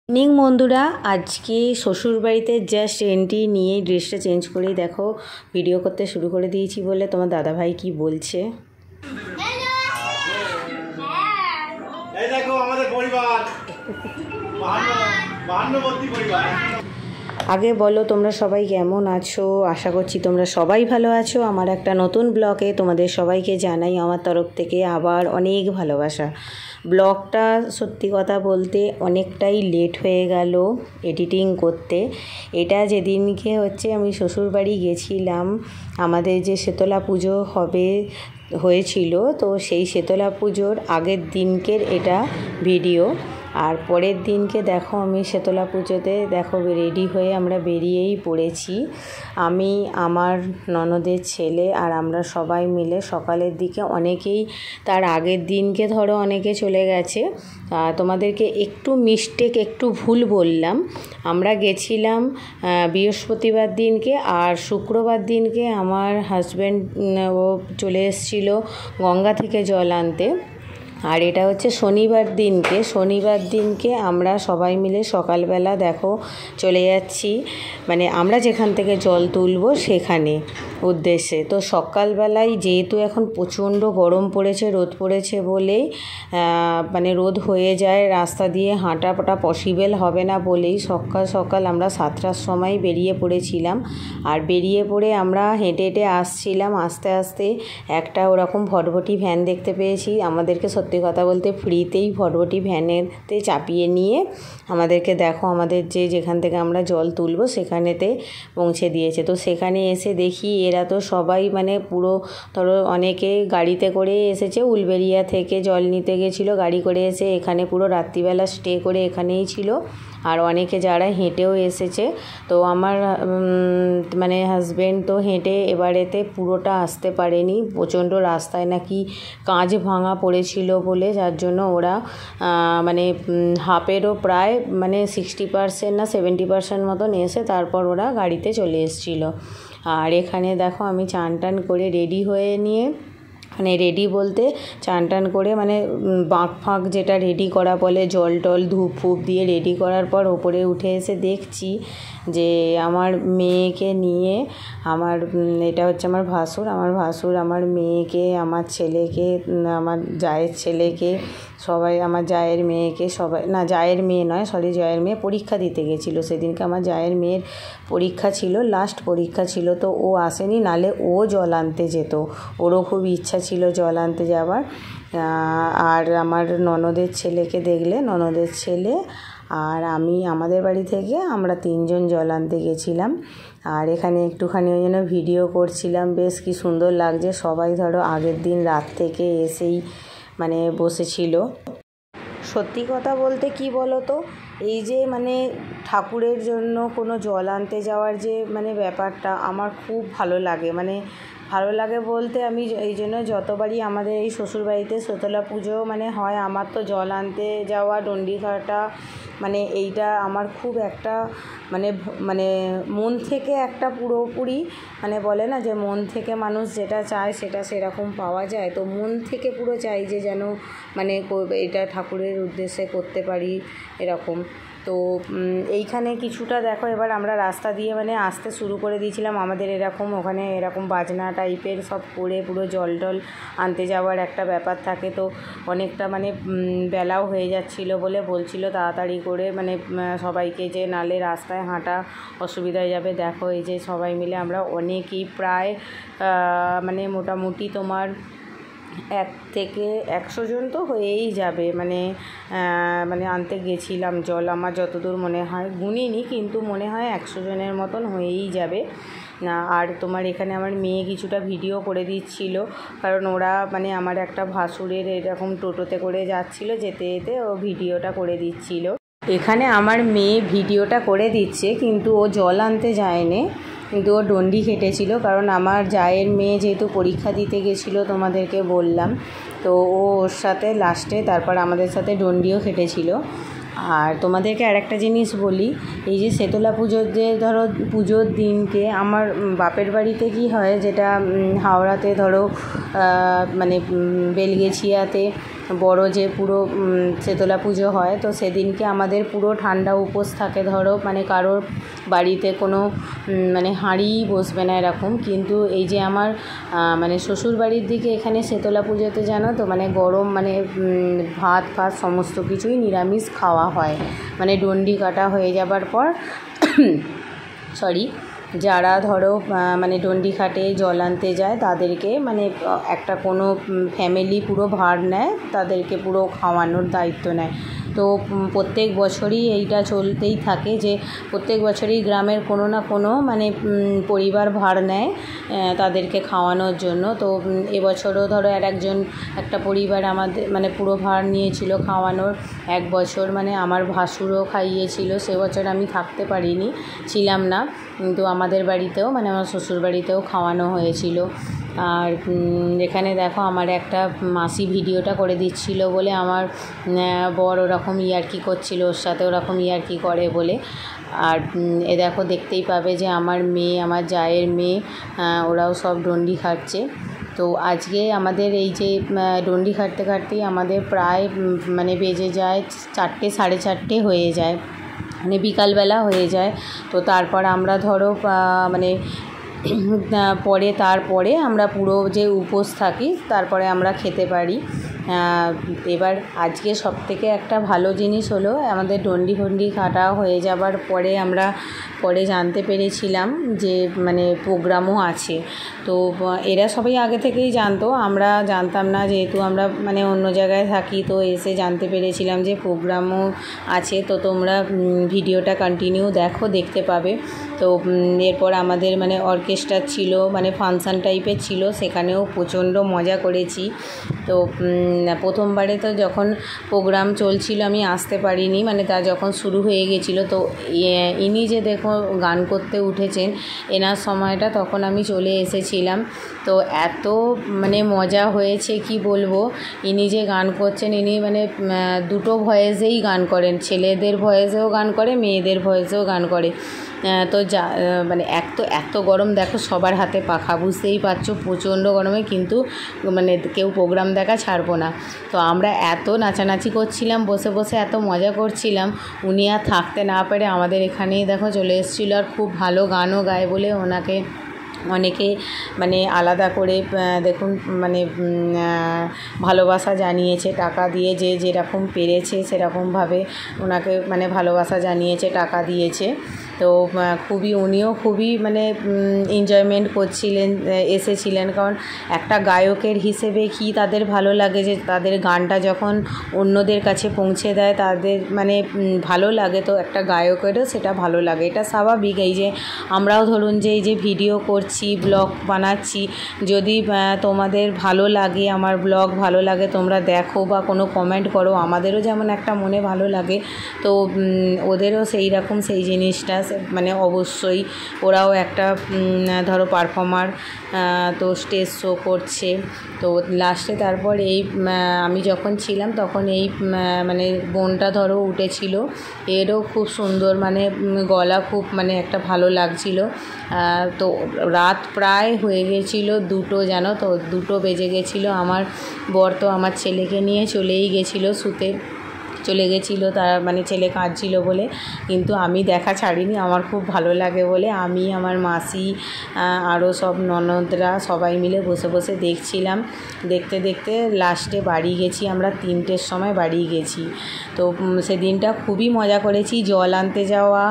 Evening বন্ধুরা, আজকে শ্বশুরবাড়িতে জাস্ট এন্ট্রি নিয়ে ড্রেসটা চেঞ্জ করেই দেখো ভিডিও করতে শুরু করে দিয়েছি বলে তোমার দাদাভাই কি বলছে। এই দেখো আমাদের পরিবার, বাহান্নবর্তী পরিবার। আগে বলো তোমরা সবাই কেমন আছো? আশা করছি তোমরা সবাই ভালো আছো। আমার একটা নতুন ব্লগে তোমাদের সবাইকে জানাই আমার তরফ থেকে আবার অনেক ভালোবাসা। ব্লগটা সত্যি কথা বলতে অনেকটাই লেট হয়ে গেল এডিটিং করতে। এটা যেদিনকে হচ্ছে আমি শ্বশুরবাড়ি গেছিলাম, আমাদের যে শীতলা পুজো হয়েছিল, তো সেই শীতলা পুজোর আগের দিনকের এটা ভিডিও। আর পরের দিনকে দেখো আমি শীতলা পুজোতে দেখো রেডি হয়ে আমরা বেরিয়েই পড়েছি। আমি, আমার ননদের ছেলে আর আমরা সবাই মিলে সকালের দিকে, অনেকেই তার আগের দিনকে ধরো অনেকে চলে গেছে। তোমাদেরকে একটু ভুল বললাম। আমরা গেছিলাম বৃহস্পতিবার দিনকে, আর শুক্রবার দিনকে আমার হাজব্যান্ড ও চলে এসেছিলো গঙ্গা থেকে জল আনতে। আর এটা হচ্ছে শনিবার দিনকে আমরা সবাই মিলে সকালবেলা দেখো চলে যাচ্ছি, মানে আমরা যেখান থেকে জল তুলব সেখানে উদ্দেশ্যে। তো সকালবেলায় যেহেতু এখন প্রচণ্ড গরম পড়েছে, রোদ পড়েছে বলেই মানে রোদ হয়ে যায়, রাস্তা দিয়ে হাঁটাটা পসিবল হবে না বলেই সকাল আমরা 7টার সময় বেরিয়ে পড়েছিলাম। আর বেরিয়ে পড়ে আমরা হেঁটে আসছিলাম। আস্তে আস্তে একটা ওরকম ভটভটি ভ্যান দেখতে পেয়েছি। আমাদেরকে সত্যি কথা বলতে ফ্রিতেই ভটভটি ভ্যানেতে চাপিয়ে নিয়ে আমাদেরকে দেখো আমাদের যেখান থেকে আমরা জল তুলব সেখানেতে পৌঁছে দিয়েছে। তো সেখানে এসে দেখি এরা তো সবাই মানে পুরো ধরো অনেকে গাড়িতে করে এসেছে, উলবেড়িয়া থেকে জল নিতে গেছিলো গাড়ি করে, এসে এখানে পুরো রাত্রিবেলা স্টে করে এখানেই ছিল। আর অনেকে যারা হেঁটেও এসেছে। তো আমার মানে হাজব্যান্ড তো হেঁটে এবারেতে পুরোটা আসতে পারেনি, প্রচণ্ড রাস্তায় নাকি কাঁচ ভাঙা পড়েছিল বলে, যার জন্য ওরা মানে হাফেরও প্রায় মানে 60% না 70% মতন এসে তারপর ওরা গাড়িতে চলে এসেছিলো। আর এখানে দেখো আমি চান টান করে রেডি হয়ে নিয়ে, মানে রেডি বলতে চান টান করে মানে বাঁক যেটা রেডি করা বলে, জল টল ধূপ ফুপ দিয়ে রেডি করার পর ওপরে উঠে এসে দেখছি যে আমার মেয়েকে নিয়ে, আমার এটা হচ্ছে আমার ভাসুর, আমার মেয়েকে, আমার ছেলেকে, আমার জায়ের ছেলেকে, সবাই, আমার জায়ের মেয়েকে, সবাই না, জায়ের মেয়ে নয়, জায়ের মেয়ে পরীক্ষা দিতে গেছিলো সেদিনকে। আমার জায়ের মেয়ের পরীক্ষা ছিল, লাস্ট পরীক্ষা ছিল, তো ও আসেনি, নালে ও জল আনতে যেত, ওরও খুব ইচ্ছা ছিল জল আনতে যাওয়ার। আর আমার ননদের ছেলেকে দেখলে, ননদের ছেলে আর আমি আমাদের বাড়ি থেকে আমরা 3 জন জল আনতে গেছিলাম। আর এখানে একটুখানি ওই জন্য ভিডিও করছিলাম। বেশ কি সুন্দর লাগছে, সবাই ধরো আগের দিন রাত থেকে এসেই মানে বসেছিল। সত্যি কথা বলতে কি বলো তো, এই যে মানে ঠাকুরের জন্য কোনো জল আনতে যাওয়ার যে মানে ব্যাপারটা আমার খুব ভালো লাগে। মানে ভালো লাগে বলতে আমি এই জন্য যতবারই আমাদের এই শ্বশুরবাড়িতে শীতলা পুজো মানে হয়, আমার তো জল আনতে যাওয়া, ডন্ডি কাটা, মানে এইটা আমার খুব একটা মানে মন থেকে একটা পুরোপুরি, মানে বলে না যে মন থেকে মানুষ যেটা চায় সেটা সেরকম পাওয়া যায়। তো মন থেকে পুরো চাই যে যেন মানে এটা ঠাকুরের উদ্দেশ্যে করতে পারি এরকম। তো এইখানে কিছুটা দেখো এবার আমরা রাস্তা দিয়ে মানে আসতে শুরু করে দিয়েছিলাম। আমাদের এরকম ওখানে এরকম বাজনা টাইপের সব করে পুরো জল টল আনতে যাওয়ার একটা ব্যাপার থাকে। তো অনেকটা মানে বেলাও হয়ে যাচ্ছিলো বলে বলছিল তাড়াতাড়ি করে মানে সবাইকে, যে নালে রাস্তায় হাঁটা অসুবিধা হয়ে যাবে। দেখো এই যে সবাই মিলে আমরা অনেকেই প্রায় মানে মোটামুটি তোমার 1 থেকে 100 জন তো হয়েই যাবে, মানে আনতে গেছিলাম জল। আমার যতদূর মনে হয়, গুনিনি, কিন্তু মনে হয় 100 জনের মতন হয়েই যাবে না। আর তোমার এখানে আমার মেয়ে কিছুটা ভিডিও করে দিচ্ছিল, কারণ ওরা মানে আমার একটা ভাসুরের এরকম টোটোতে করে যাচ্ছিলো, যেতে যেতে ও ভিডিওটা করে দিচ্ছিল। এখানে আমার মেয়ে ভিডিওটা করে দিচ্ছে, কিন্তু ও জল আনতে যায়নি, কিন্তু ও ডন্ডি কেটেছিল। কারণ আমার জায়ের মেয়ে যেহেতু পরীক্ষা দিতে গেছিলো তোমাদেরকে বললাম, তো ও ওর সাথে লাস্টে তারপর আমাদের সাথে ডন্ডিও কেটেছিল। আর তোমাদেরকে আরেকটা জিনিস বলি, এই যে শীতলা পুজোর যে ধরো পুজোর দিনকে আমার বাপের বাড়িতে কি হয়, যেটা হাওড়াতে ধরো মানে বেলগেছিয়াতে বড় যে পুরো শীতলা পুজো হয়, তো সেদিনকে আমাদের পুরো ঠান্ডা উপোস থাকে। ধরো মানে কারোর বাড়িতে কোনো মানে হাঁড়িই বসবে না এরকম। কিন্তু এই যে আমার মানে শ্বশুর বাড়ির দিকে এখানে শীতলা পুজোতে জানো তো মানে গরম মানে ভাত ফাত সমস্ত কিছুই নিরামিষ খাওয়া হয়। মানে ডন্ডি কাটা হয়ে যাবার পর যারা ধরো মানে ডন্ডি খাটে জল আনতে যায় তাদেরকে মানে একটা কোনো ফ্যামিলি পুরো ভার নেয়, তাদেরকে পুরো খাওয়ানোর দায়িত্ব নেয়। তো প্রত্যেক বছরই এইটা চলতেই থাকে যে প্রত্যেক বছরই গ্রামের কোনো না কোনো মানে পরিবার ভার নেয় তাদেরকে খাওয়ানোর জন্য। তো এবছরও ধরো একটা পরিবার আমাদের মানে পুরো ভার নিয়েছিল খাওয়ানোর। এক বছর মানে আমার ভাসুরও খাইয়েছিল, সে বছর আমি থাকতে পারিনি, ছিলাম না, কিন্তু আমাদের বাড়িতেও মানে আমার শ্বশুর বাড়িতেও খাওয়ানো হয়েছিল। আর এখানে দেখো আমার একটা মাসি ভিডিওটা করে দিচ্ছিল বলে আমার বর ওরকম ইয়ার্কি করছিল, ওর সাথে ওরকম ইয়ার্কি করে বলে। আর এ দেখো দেখতেই পাবে যে আমার মেয়ে, আমার জায়ের মেয়ে, ওরাও সব ডন্ডি খাটছে। তো আজকে আমাদের এই যে ডন্ডি খাটতে খাটতেই আমাদের প্রায় মানে বেজে যায় 4টে সাড়ে 4টে হয়ে যায়, মানে বিকালবেলা হয়ে যায়। তো তারপর আমরা ধরো মানে তারপরে আমরা পুরো যে উপোস থাকি তারপরে আমরা খেতে পারি। এবার আজকে সবথেকে একটা ভালো জিনিস হলো আমাদের ডন্ডি কাটা হয়ে যাবার পরে আমরা পরে জানতে পেরেছিলাম যে মানে প্রোগ্রামও আছে। তো এরা সবাই আগে থেকেই জানতো, আমরা জানতাম না, যেহেতু আমরা মানে অন্য জায়গায় থাকি। তো এসে জানতে পেরেছিলাম যে প্রোগ্রামও আছে। তো তোমরা ভিডিওটা কন্টিনিউ দেখতে পাবে। তো এরপর আমাদের মানে অর্কেস্ট্রা ছিল, মানে ফাংশান টাইপের ছিল, সেখানেও প্রচণ্ড মজা করেছি। তো প্রথমবারে তো যখন প্রোগ্রাম চলছিল আমি আসতে পারিনি, মানে তা যখন শুরু হয়ে গেছিলো তো ইনি যে দেখো গান করতে উঠেছেন, এনার সময়টা তখন আমি চলে এসেছিলাম। তো এত মানে মজা হয়েছে কি বলবো। ইনি যে গান করছেন, ইনি মানে দুটো ভয়েসেই গান করেন, ছেলেদের ভয়েসেও গান করে, মেয়েদের ভয়েসেও গান করে। তো মানে এত গরম দেখো, সবার হাতে পাখা, বুঝতেই পারছো প্রচণ্ড গরমে, কিন্তু মানে কেউ প্রোগ্রাম দেখা ছাড়বো না। তো আমরা এত নাচানাচি করছিলাম, বসে বসে এত মজা করছিলাম, উনি আর থাকতে না পেরে আমাদের এখানেই দেখো চলে এসেছিলো। আর খুব ভালো গানও গায় বলে ওনাকে অনেকে মানে আলাদা করে দেখুন মানে ভালোবাসা জানিয়েছে টাকা দিয়ে, যে যেরকম পেরেছে সেরকমভাবে ওনাকে মানে ভালোবাসা জানিয়েছে, টাকা দিয়েছে। তো উনিও খুবই মানে এনজয়মেন্ট করছিলেন, এসেছিলেন। কারণ একটা গায়কের হিসেবে কি তাদের ভালো লাগে যে তাদের গানটা যখন অন্যদের কাছে পৌঁছে দেয় তাদের মানে ভালো লাগে। তো একটা গায়কেরও সেটা ভালো লাগে, এটা স্বাভাবিক। এই যে আমরাও ধরুন যে এই যে ভিডিও করছি, ব্লগ বানাচ্ছি, যদি তোমাদের ভালো লাগে, আমার ব্লগ ভালো লাগে, তোমরা দেখো বা কোনো কমেন্ট করো, আমাদেরও যেমন একটা মনে ভালো লাগে। তো ওদেরও সেই রকম সেই জিনিসটা মানে অবশ্যই, ওরাও একটা ধরো পারফর্মার, তো স্টেজ শো করছে। তো লাস্টে তারপর আমি যখন ছিলাম তখন মানে বোনটা ধরো উঠেছিল, এরও খুব সুন্দর মানে গলা খুব মানে একটা ভালো লাগছিল। তো রাত প্রায় হয়ে গেছিলো 2টো, জানো তো 2টো বেজে গেছিলো। আমার বর তো আমার ছেলেকে নিয়ে চলেই গেছিলো, শুতে চলে গেছিলো, তার মানে ছেলে কাঁদছিল বলে। কিন্তু আমি দেখা ছাড়িনি, আমার খুব ভালো লাগে বলে আমি, আমার মাসি, আরও সব ননদরা সবাই মিলে বসে বসে দেখছিলাম। দেখতে দেখতে লাস্টে বাড়ি গেছি আমরা, 3টের সময় বাড়ি গেছি। তো সেদিনটা খুবই মজা করেছি, জল আনতে যাওয়া,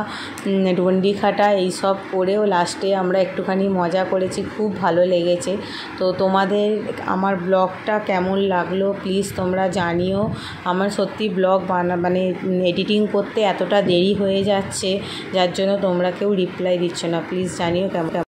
ডন্ডি খাটা, এইসব করেও লাস্টে আমরা একটুখানি মজা করেছি, খুব ভালো লেগেছে। তো তোমাদের আমার ব্লগটা কেমন লাগলো প্লিজ তোমরা জানিও। আমার সত্যি ব্লগ মানে এডিটিং করতে এতটা দেরি হয়ে যাচ্ছে, যার জন্য তোমরা কেউ রিপ্লাই দিচ্ছ না, প্লিজ জানিও কেমন।